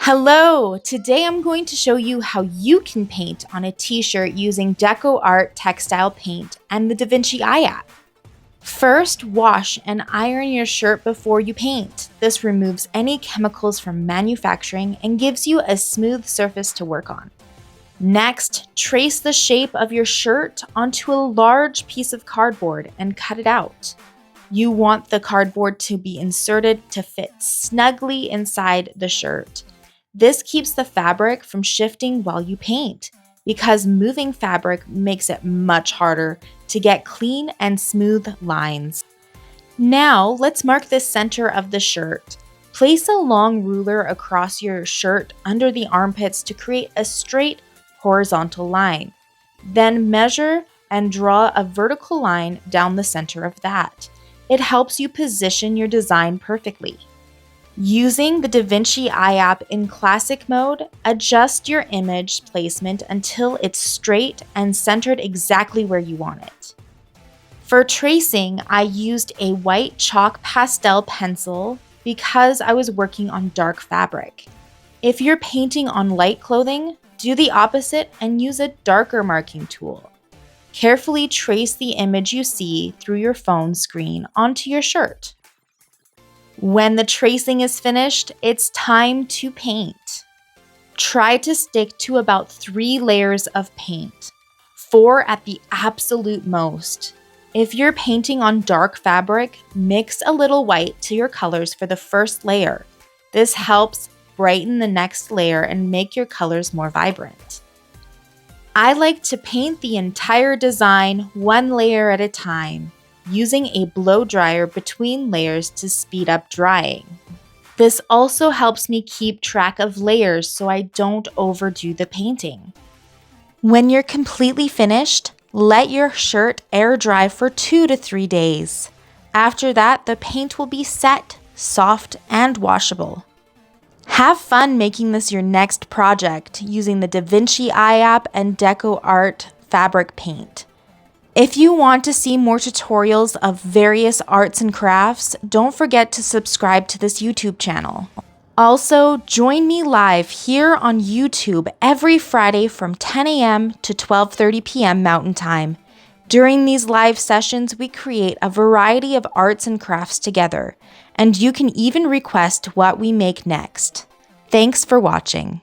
Hello! Today I'm going to show you how you can paint on a t-shirt using DecoArt Textile Paint and the Vinci Eye App. First, wash and iron your shirt before you paint. This removes any chemicals from manufacturing and gives you a smooth surface to work on. Next, trace the shape of your shirt onto a large piece of cardboard and cut it out. You want the cardboard to be inserted to fit snugly inside the shirt. This keeps the fabric from shifting while you paint, because moving fabric makes it much harder to get clean and smooth lines. Now, let's mark the center of the shirt. Place a long ruler across your shirt under the armpits to create a straight horizontal line. Then measure and draw a vertical line down the center of that. It helps you position your design perfectly. Using the Vinci Eye App in classic mode, adjust your image placement until it's straight and centered exactly where you want it. For tracing, I used a white chalk pastel pencil because I was working on dark fabric. If you're painting on light clothing, do the opposite and use a darker marking tool. Carefully trace the image you see through your phone screen onto your shirt. When the tracing is finished, it's time to paint. Try to stick to about 3 layers of paint, 4 at the absolute most. If you're painting on dark fabric, mix a little white to your colors for the first layer. This helps brighten the next layer and make your colors more vibrant. I like to paint the entire design 1 layer at a time, using a blow dryer between layers to speed up drying. This also helps me keep track of layers so I don't overdo the painting. When you're completely finished, let your shirt air dry for 2 to 3 days. After that, the paint will be set, soft, and washable. Have fun making this your next project using the Vinci Eye App and DecoArt Fabric Paint. If you want to see more tutorials of various arts and crafts, don't forget to subscribe to this YouTube channel. Also, join me live here on YouTube every Friday from 10 a.m. to 12:30 p.m. Mountain Time. During these live sessions, we create a variety of arts and crafts together, and you can even request what we make next. Thanks for watching.